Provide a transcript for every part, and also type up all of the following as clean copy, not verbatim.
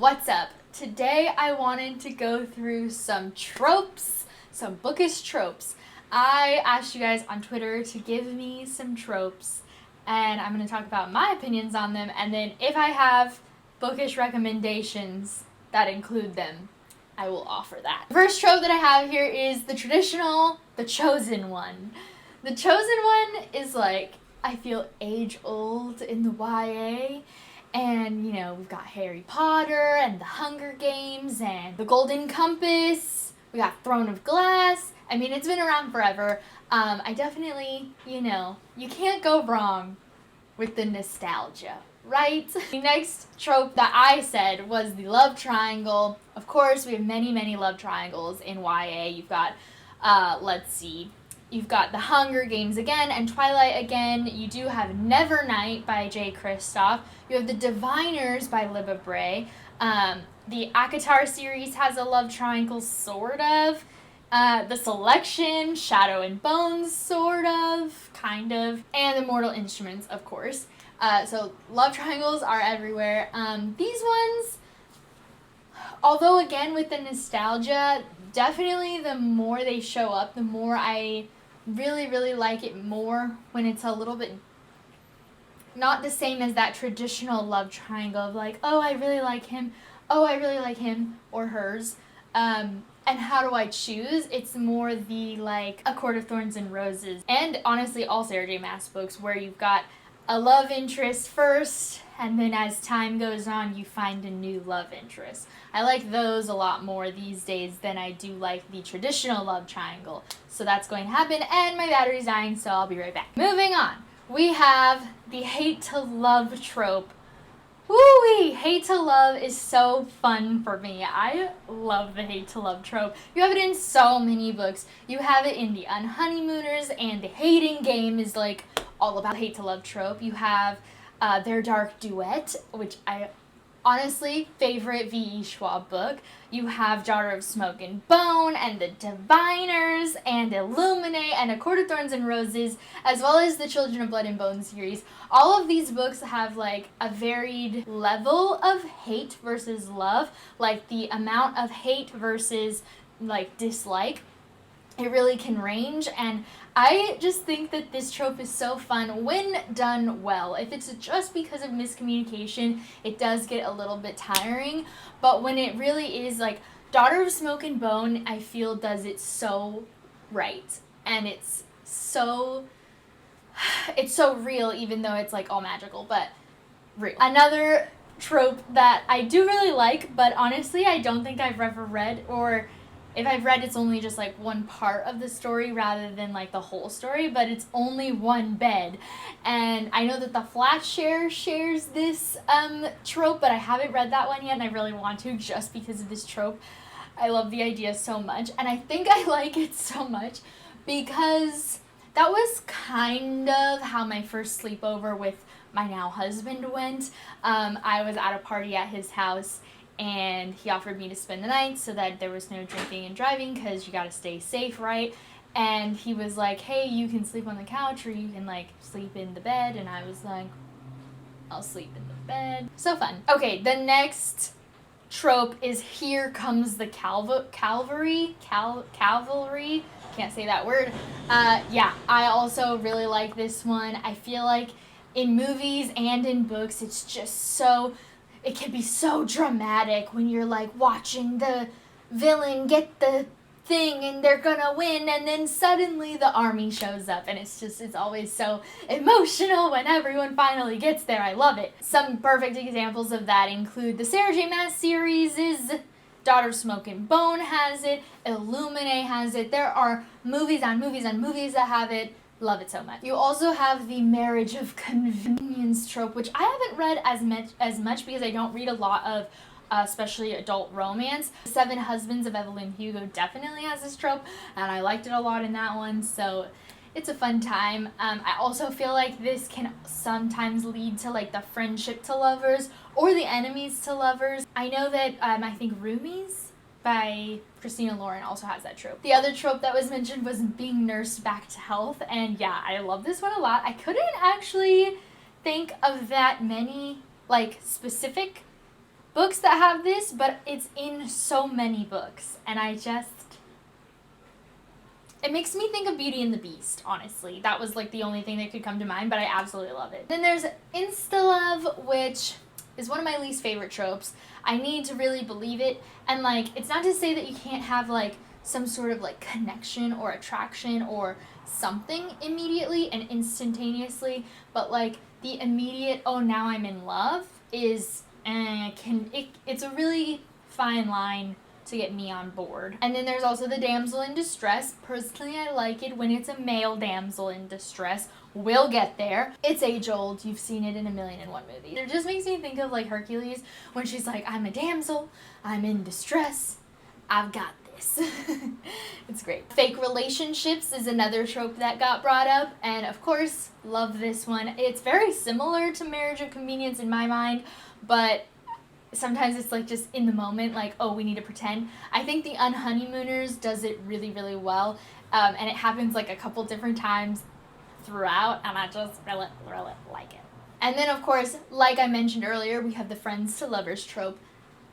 What's up? Today I wanted to go through some tropes, some bookish tropes. I asked you guys on Twitter to give me some tropes, and I'm going to talk about my opinions on them, and then if I have bookish recommendations that include them, I will offer that. The first trope that I have here is the traditional, the chosen one. The chosen one is like, I feel age-old in the YA. And, you know, we've got Harry Potter and the Hunger Games and the Golden Compass. We got Throne of Glass. I mean, it's been around forever. I definitely, you know, you can't go wrong with the nostalgia, right? The next trope that I said was the love triangle. Of course, we have many, many love triangles in YA. You've got, you've got the Hunger Games again and Twilight again. You do have Nevernight by J. Kristoff. You have the Diviners by Libba Bray. The ACOTAR series has a love triangle, sort of. The Selection, Shadow and Bones, sort of, kind of. And the Mortal Instruments, of course. So love triangles are everywhere. These ones, although again with the nostalgia, definitely the more they show up, the more I really like it more when it's a little bit not the same as that traditional love triangle of like, oh, I really like him, oh, I really like him or hers, and how do I choose? It's more the like A Court of Thorns and Roses, and honestly all Sarah J. Maas books where you've got a love interest first, and then as time goes on, you find a new love interest. I like those a lot more these days than I do like the traditional love triangle. So that's going to happen, and my battery's dying, so I'll be right back. Moving on, we have the hate to love trope. Woo-wee! Hate to love is so fun for me. I love the hate to love trope. You have it in so many books. You have it in The Unhoneymooners, and The Hating Game is like all about hate to love trope. You have Their Dark Duet, which I honestly favorite V.E. Schwab book. You have Daughter of Smoke and Bone, and The Diviners, and Illuminate, and A Court of Thorns and Roses, as well as the Children of Blood and Bone series. All of these books have like a varied level of hate versus love, like the amount of hate versus like dislike. It really can range, and I just think that this trope is so fun when done well. If it's just because of miscommunication, it does get a little bit tiring, but when it really is like Daughter of Smoke and Bone, I feel does it so right, and it's so real, even though it's like all magical, but real. Another trope that I do really like, but honestly I don't think I've ever read, or if I've read, it's only just like one part of the story rather than like the whole story, but it's only one bed. And I know that the Flatshare shares this trope, but I haven't read that one yet, and I really want to just because of this trope. I love the idea so much, and I think I like it so much because that was kind of how my first sleepover with my now husband went. I was at a party at his house, and he offered me to spend the night so that there was no drinking and driving because you gotta stay safe, right? And he was like, hey, you can sleep on the couch or you can like sleep in the bed, and I was like, I'll sleep in the bed. So fun. Okay, the next trope is Here Comes the Cavalry. Cavalry, can't say that word. Yeah, I also really like this one. I feel like in movies and in books, it's just so, it can be so dramatic when you're like watching the villain get the thing and they're gonna win, and then suddenly the army shows up, and it's always so emotional when everyone finally gets there. I love it. Some perfect examples of that include the Sarah J. Maas series, Daughter of Smoke and Bone has it, Illuminate has it. There are movies on movies on movies that have it. Love it so much. You also have the marriage of convenience trope, which I haven't read as much because I don't read a lot of especially adult romance. Seven Husbands of Evelyn Hugo definitely has this trope, and I liked it a lot in that one, so it's a fun time. I also feel like this can sometimes lead to like the friendship to lovers or the enemies to lovers. I know that I think Roomies by Christina Lauren also has that trope. The other trope that was mentioned was being nursed back to health, and yeah, I love this one a lot. I couldn't actually think of that many like specific books that have this, but it's in so many books, and it makes me think of Beauty and the Beast, honestly. That was like the only thing that could come to mind, but I absolutely love it. Then there's insta-love, which is one of my least favorite tropes. I need to really believe it, and like, it's not to say that you can't have like some sort of like connection or attraction or something immediately and instantaneously, but like the immediate, oh, now I'm in love is, it's a really fine line to get me on board. And then there's also the damsel in distress. Personally, I like it when it's a male damsel in distress. We'll get there. It's age old. You've seen it in 1,000,001 movies. It just makes me think of like Hercules when she's like, I'm a damsel, I'm in distress, I've got this. It's great. Fake relationships is another trope that got brought up, and of course, love this one. It's very similar to Marriage of Convenience in my mind, but sometimes it's like just in the moment, like, oh, we need to pretend. I think the Unhoneymooners does it really, really well, and it happens like a couple different times throughout, and I just really, really like it. And then, of course, like I mentioned earlier, we have the friends to lovers trope.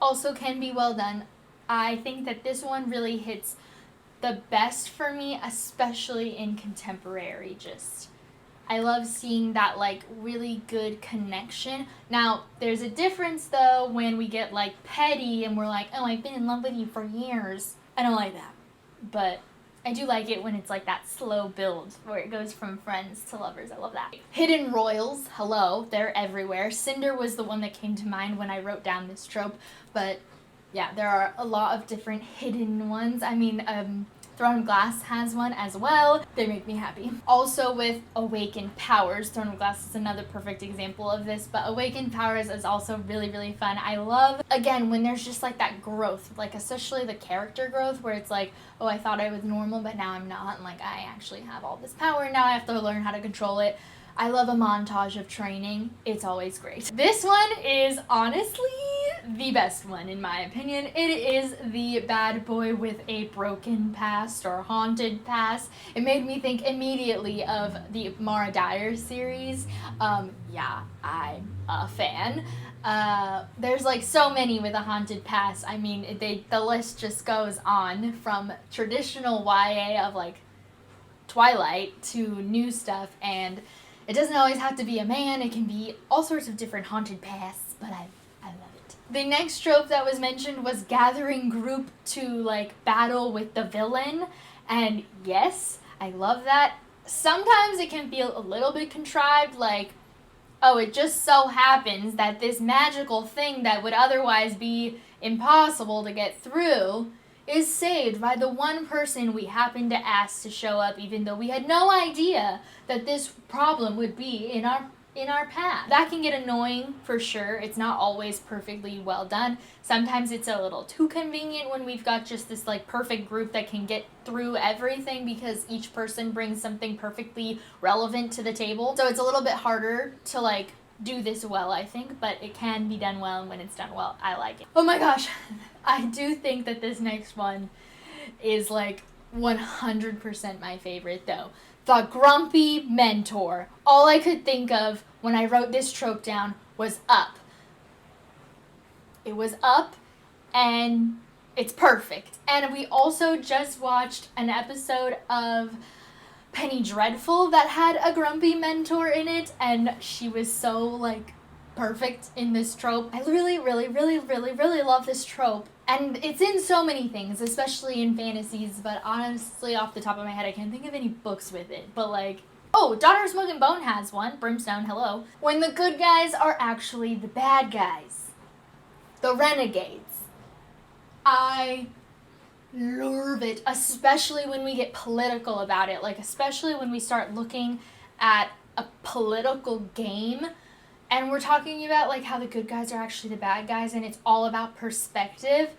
Also can be well done. I think that this one really hits the best for me, especially in contemporary. I love seeing that like really good connection. Now, there's a difference though when we get like petty and we're like, oh, I've been in love with you for years. I don't like that. But I do like it when it's like that slow build where it goes from friends to lovers. I love that. Hidden royals, hello, they're everywhere. Cinder was the one that came to mind when I wrote down this trope, but yeah, there are a lot of different hidden ones. I mean, Throne of Glass has one as well. They make me happy. Also with Awakened Powers, Throne of Glass is another perfect example of this, but Awakened Powers is also really, really fun. I love, again, when there's just like that growth, like especially the character growth where it's like, oh, I thought I was normal, but now I'm not, and like I actually have all this power, and now I have to learn how to control it. I love a montage of training. It's always great. This one is honestly the best one in my opinion. It is the bad boy with a broken past or haunted past. It made me think immediately of the Mara Dyer series. Yeah, I'm a fan. There's like so many with a haunted past. I mean, the list just goes on from traditional YA of like Twilight to new stuff, and it doesn't always have to be a man. It can be all sorts of different haunted pasts, but I love it. The next trope that was mentioned was gathering group to like battle with the villain, and yes, I love that. Sometimes it can feel a little bit contrived, like, oh, it just so happens that this magical thing that would otherwise be impossible to get through is saved by the one person we happened to ask to show up, even though we had no idea that this problem would be in our path. That can get annoying for sure. It's not always perfectly well done. Sometimes it's a little too convenient when we've got just this like perfect group that can get through everything because each person brings something perfectly relevant to the table. So it's a little bit harder to like do this well, I think, but it can be done well, and when it's done well, I like it. Oh my gosh, I do think that this next one is like 100% my favorite though. The grumpy mentor. All I could think of when I wrote this trope down was Up. It was Up, and it's perfect. And we also just watched an episode of Penny Dreadful that had a grumpy mentor in it, and she was so like perfect in this trope. I really, really, really, really, really love this trope, and it's in so many things, especially in fantasies, but honestly off the top of my head I can't think of any books with it. But like, oh, Daughter of Smoke and Bone has one. Brimstone, hello. When the good guys are actually the bad guys, the renegades. I love it, especially when we get political about it, like especially when we start looking at a political game and we're talking about like how the good guys are actually the bad guys and it's all about perspective.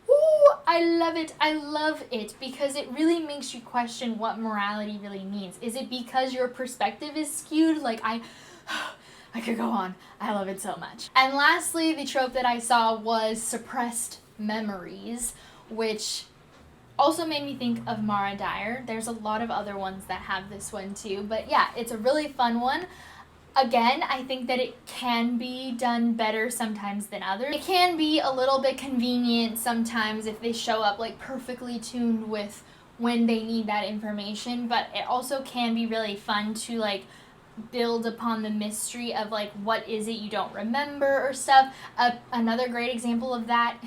Ooh, I love it. I love it because it really makes you question what morality really means. Is it because your perspective is skewed? Like I could go on. I love it so much. And lastly, the trope that I saw was suppressed memories, which also made me think of Mara Dyer. There's a lot of other ones that have this one too, but yeah, it's a really fun one. Again, I think that it can be done better sometimes than others. It can be a little bit convenient sometimes if they show up like perfectly tuned with when they need that information, but it also can be really fun to like build upon the mystery of like what is it you don't remember or stuff. Another great example of that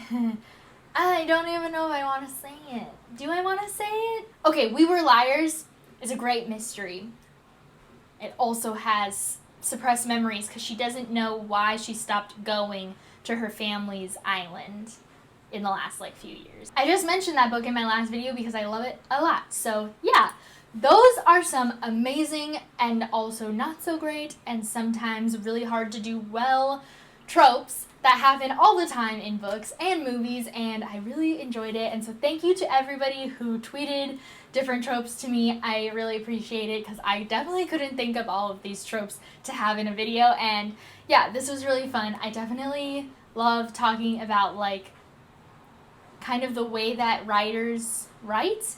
I don't even know if I want to say it. Do I want to say it? Okay, We Were Liars is a great mystery. It also has suppressed memories because she doesn't know why she stopped going to her family's island in the last like few years. I just mentioned that book in my last video because I love it a lot. So yeah, those are some amazing and also not so great and sometimes really hard to do well tropes that happen all the time in books and movies, and I really enjoyed it. And so thank you to everybody who tweeted different tropes to me. I really appreciate it because I definitely couldn't think of all of these tropes to have in a video, and yeah, this was really fun. I definitely love talking about like kind of the way that writers write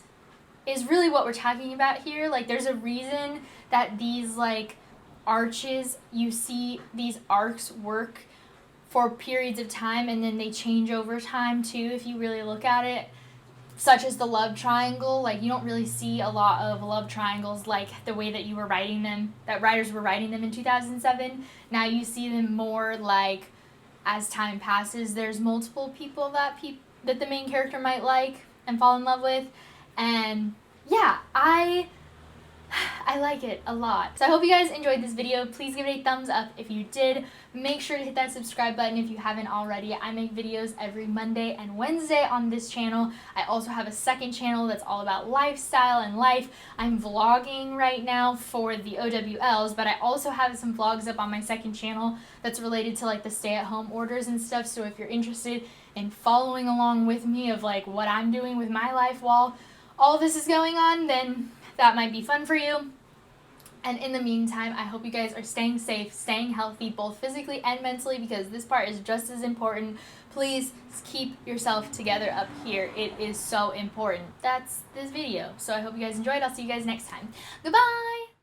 is really what we're talking about here. Like there's a reason that these like arches, you see these arcs work for periods of time and then they change over time too if you really look at it, such as the love triangle. Like you don't really see a lot of love triangles like the way that you were writing them, that writers were writing them in 2007. Now you see them more like as time passes there's multiple people that the main character might like and fall in love with, and yeah, I like it a lot. So I hope you guys enjoyed this video. Please give it a thumbs up if you did. Make sure to hit that subscribe button if you haven't already. I make videos every Monday and Wednesday on this channel. I also have a second channel that's all about lifestyle and life. I'm vlogging right now for the OWLs, but I also have some vlogs up on my second channel that's related to like the stay-at-home orders and stuff. So if you're interested in following along with me of like what I'm doing with my life while all this is going on, then that might be fun for you. And in the meantime, I hope you guys are staying safe, staying healthy, both physically and mentally, because this part is just as important. Please keep yourself together up here. It is so important. That's this video. So I hope you guys enjoyed. I'll see you guys next time. Goodbye!